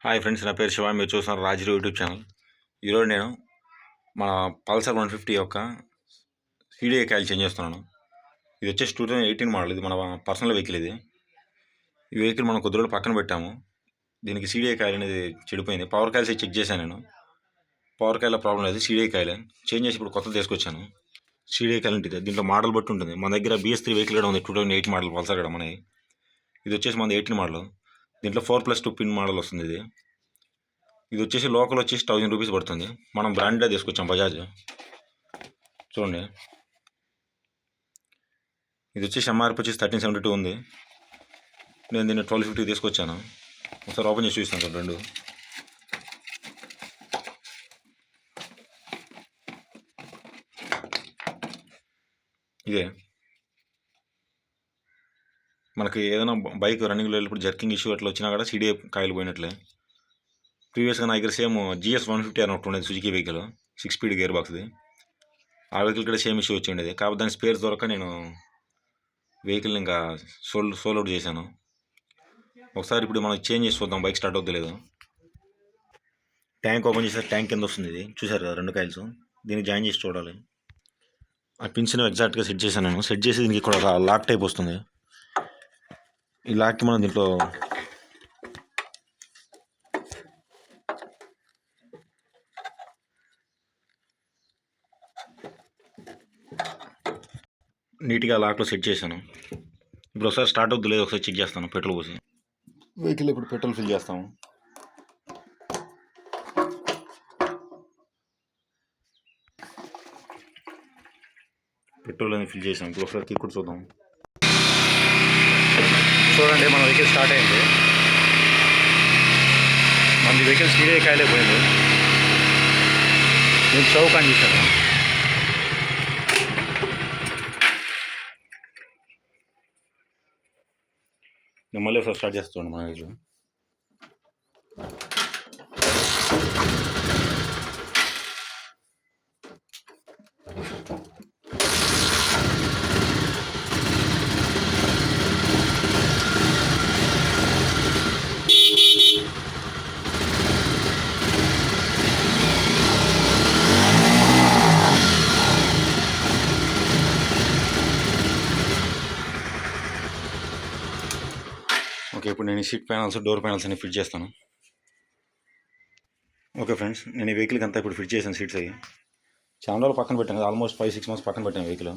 Hi friends, నా పేరు శివ. మీరు చూస్తున్నారు రాజు యూట్యూబ్ ఛానల్. ఈరోజు నేను మన పల్సర్ 150 యొక్క సీడీఐ కాయిల్ చేంజ్ చేస్తున్నాను. ఇది వచ్చేసి 2018 మోడల్. ఇది మన పర్సనల్ వెహికల్. ఈ వెహికల్ మనం కొద్ది రోజులు పక్కన పెట్టాము. దీనికి సీడీఐ కాయిల్ అనేది చెడిపోయింది. పవర్ కాయిల్స్ చెక్ చేశాను నేను. పవర్ కాయిల్లో ప్రాబ్లం లేదు. సీడీఐ కాయిల్ చేంజ్ చేసి ఇప్పుడు కొత్తది తీసుకొచ్చాను. సీడీఐ కాయిల్ ఉంటుంది. దీంట్లో మోడల్ బట్టి ఉంటుంది. మన దగ్గర BS3 వెహికల్ కూడా ఉంది, 2008 మోడల్ పల్సర్ కూడా మనకి. ఇది వచ్చేసి మన 18 మోడల్. దీంట్లో 4+2 పిన్ మోడల్ వస్తుంది. ఇది వచ్చేసి లోకల్ వచ్చేసి 1000 రూపీస్ పడుతుంది. మనం బ్రాండెడ్ తీసుకొచ్చాం, బజాజ్. చూడండి, ఇది వచ్చేసి MRP వచ్చేసి 1372 ఉంది. నేను దీన్ని 1250 తీసుకొచ్చాను. ఒకసారి ఓపెన్ చేసి చూస్తాను సార్. రెండు ఇదే మనకి ఏదైనా బైక్ రన్నింగ్లో వెళ్ళినప్పుడు జర్కింగ్ ఇష్యూ అట్లా వచ్చినా కూడా సీడీఐ కాయిల్ పోయినట్లే. ప్రీవియస్గా నా దగ్గర సేమ్ GS 150 అని ఒకటి ఉండేది, సుజుకి వెహికల్, 6 స్పీడ్ గేర్ బాక్స్ది. ఆ వెహికల్ కూడా సేమ్ ఇష్యూ వచ్చి ఉండేది. కాకపోతే దాని స్పేర్స్ దొరక నేను వెహికల్ని ఇంకా సోల్ అవుట్ చేశాను. ఒకసారి ఇప్పుడు మనం చేంజ్ చేసి చూద్దాం, బైక్ స్టార్ట్ అవుద్దు లేదు. ట్యాంక్ ఓపెన్ చేస్తే ట్యాంక్ కింద వస్తుంది. ఇది చూసారు కదా, రెండు కాయిల్స్. దీన్ని జాయిన్ చేసి చూడాలి. ఆ పిన్స్ని ఎగ్జాక్ట్గా సెట్ చేశాను నేను. సెట్ చేసి దీనికి ఇక్కడ ఒక లాక్ టైప్ వస్తుంది. ఈ లాక్కి మనం దీంట్లో నీట్గా లాక్లో సెట్ చేశాను. ఇప్పుడు ఒకసారి స్టార్ట్ అవుద్దు లేదు ఒకసారి చెక్ చేస్తాను. పెట్రోల్ పోసి వెహికల్ ఇప్పుడు పెట్రోల్ ఫిల్ చేస్తాము. పెట్రోల్ అనేది ఫిల్ చేసాం. ఇప్పుడు ఒకసారి కిక్ కూడా చూద్దాం. చూడండి, మన వెహికల్ స్టార్ట్ అయింది. మన వెహికల్ సీడీఐ కాయిలే పోయింది. నేను చౌక్ ఆన్ చేశాను. నేను మళ్ళీ ఒకసారి స్టార్ట్ చేస్తాను మన వెహికల్. ఓకే, ఇప్పుడు నేను సీట్ ప్యానల్స్, డోర్ ప్యానల్స్ అన్ని ఫిట్ చేస్తాను. ఓకే ఫ్రెండ్స్, నేను ఈ వెహికల్కి అంతా ఇప్పుడు ఫిట్ చేశాను. సీట్స్ అయ్యి చాలా రోజులు పక్కన పెట్టాను కదా, ఆల్మోస్ట్ 5-6 మంత్స్ పక్కన పెట్టాను. వెహికల్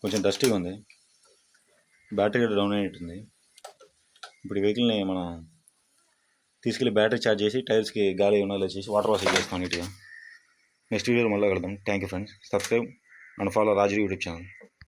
కొంచెం డస్టీగా ఉంది, బ్యాటరీ డౌన్ అయినట్టుంది. ఇప్పుడు ఈ వెహికల్ని మనం తీసుకెళ్ళి బ్యాటరీ ఛార్జ్ చేసి టైర్స్కి గాలి ఉన్నలా చేసి వాటర్ వాష్ చేస్తాం నీట్గా. నెక్స్ట్ వీడియోలో మళ్ళీ కలుద్దాం. Thank you friends. Subscribe and follow Raju YouTube channel.